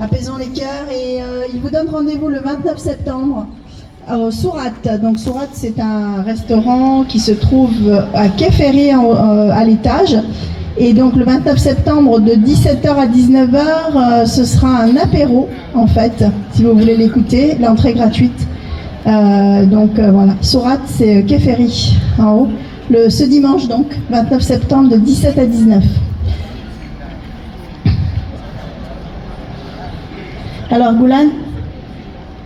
apaisons les cœurs et il vous donne rendez-vous le 29 septembre au Sourat. Donc Sourat, c'est un restaurant qui se trouve à Quai Ferré à l'étage. Et donc le 29 septembre de 17h à 19h, ce sera un apéro en fait, si vous voulez l'écouter, l'entrée gratuite. Voilà, Sourat, c'est Quai Ferré en haut. Ce dimanche donc, 29 septembre de 17 à 19. Alors Goulan,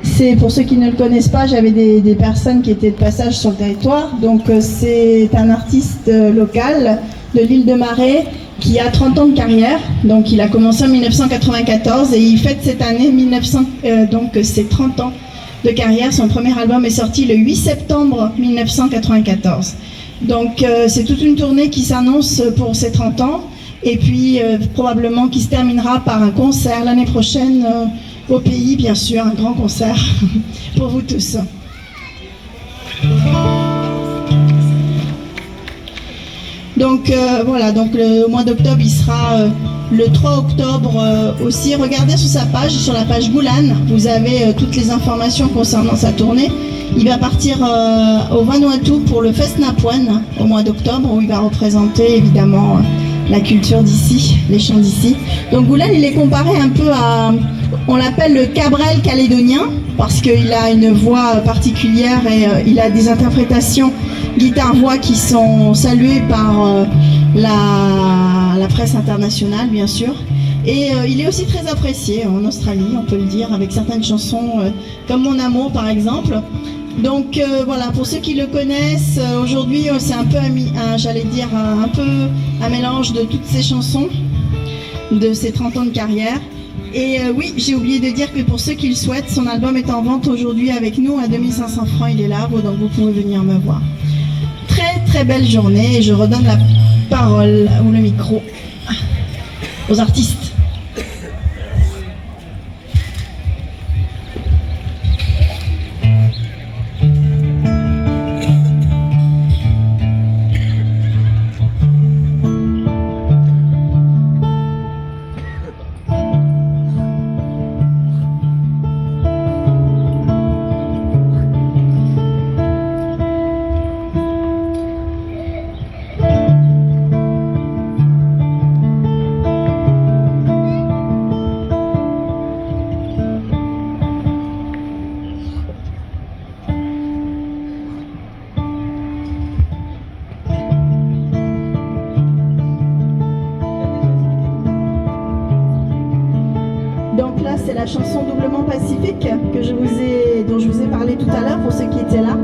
c'est pour ceux qui ne le connaissent pas, j'avais des personnes qui étaient de passage sur le territoire. Donc c'est un artiste local de l'île de Marais qui a 30 ans de carrière. Donc il a commencé en 1994 et il fête cette année donc ses 30 ans de carrière. Son premier album est sorti le 8 septembre 1994. Donc c'est toute une tournée qui s'annonce pour ses 30 ans et puis probablement qui se terminera par un concert l'année prochaine au pays, bien sûr, un grand concert pour vous tous. Donc voilà, donc au mois d'octobre, il sera le 3 octobre aussi. Regardez sur sa page, sur la page Goulan, vous avez toutes les informations concernant sa tournée. Il va partir au Vanuatu pour le Fest Napuan au mois d'octobre, où il va représenter évidemment la culture d'ici, les chants d'ici. Donc Goulan, il est comparé un peu à, on l'appelle le Cabrel calédonien, parce qu'il a une voix particulière et il a des interprétations guitare-voix qui sont saluées par la presse internationale, bien sûr. Et il est aussi très apprécié en Australie, on peut le dire, avec certaines chansons comme Mon Amour, par exemple. Donc voilà, pour ceux qui le connaissent, aujourd'hui c'est un peu, j'allais dire, un peu un mélange de toutes ces chansons, de ses 30 ans de carrière. Et oui, j'ai oublié de dire que pour ceux qui le souhaitent, son album est en vente aujourd'hui avec nous à 2500 francs, il est là, donc vous pouvez venir me voir. Très très belle journée et je redonne la parole ou le micro aux artistes. Donc là, c'est la chanson Doublement Pacifique dont je vous ai parlé tout à l'heure pour ceux qui étaient là.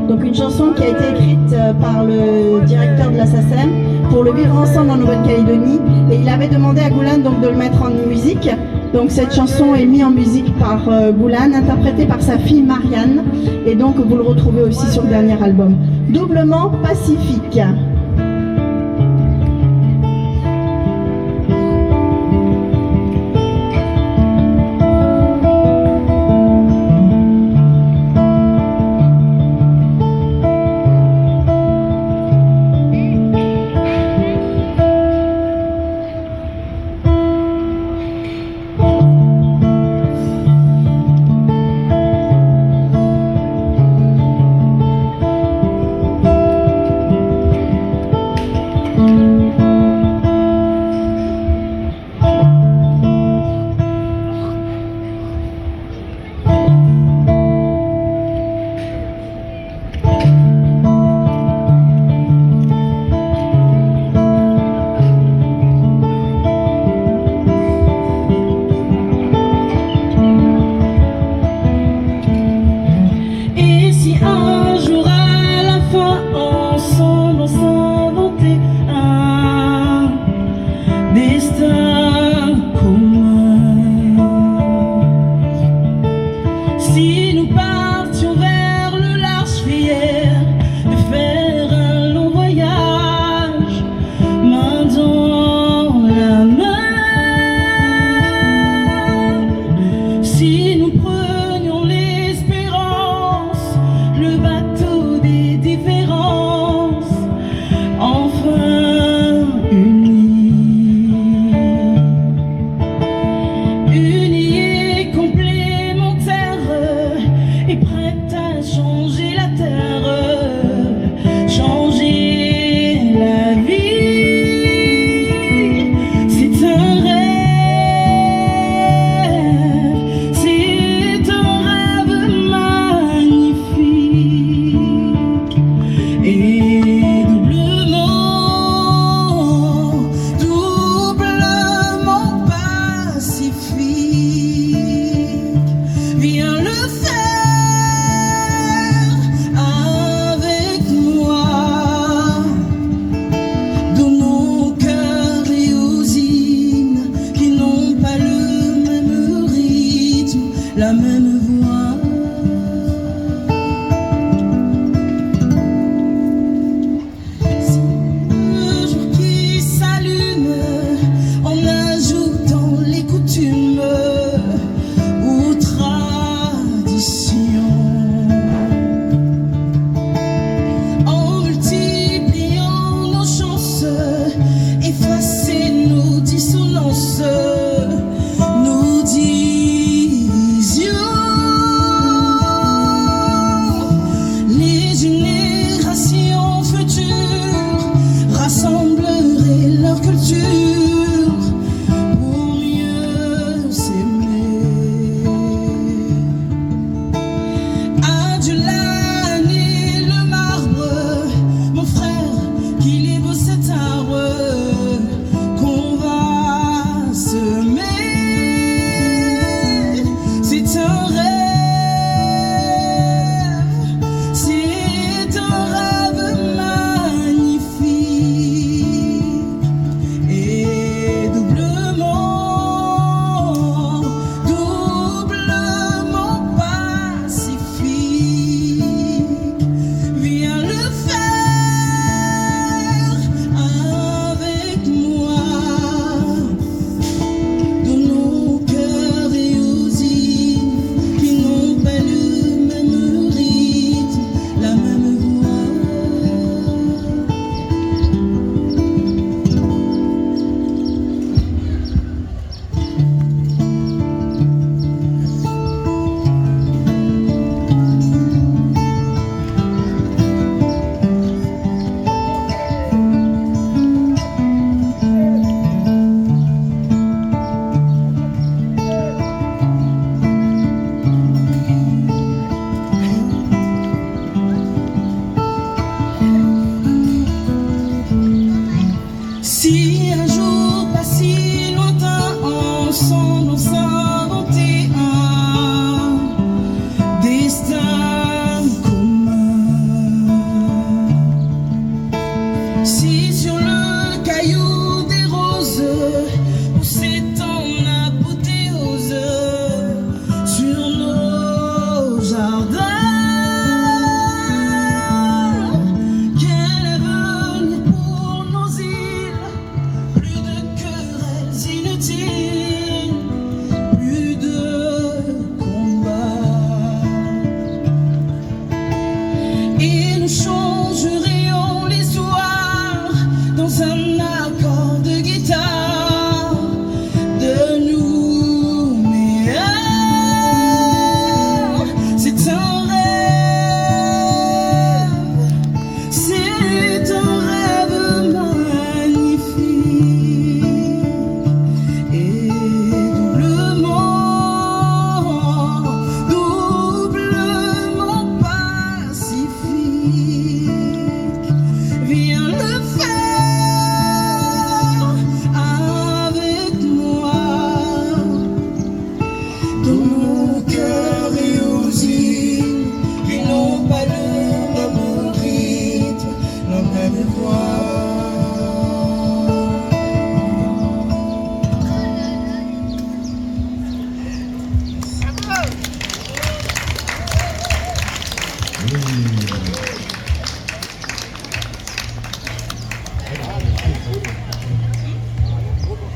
Donc une chanson qui a été écrite par le directeur de la SACEM pour le vivre ensemble en Nouvelle-Calédonie. Et il avait demandé à Goulan donc de le mettre en musique. Donc cette chanson est mise en musique par Goulan, interprétée par sa fille Marianne. Et donc vous le retrouvez aussi sur le dernier album. Doublement Pacifique. Unis dans nos cœurs et aux îles, ils n'ont pas le même rythme, la même voix. Oui.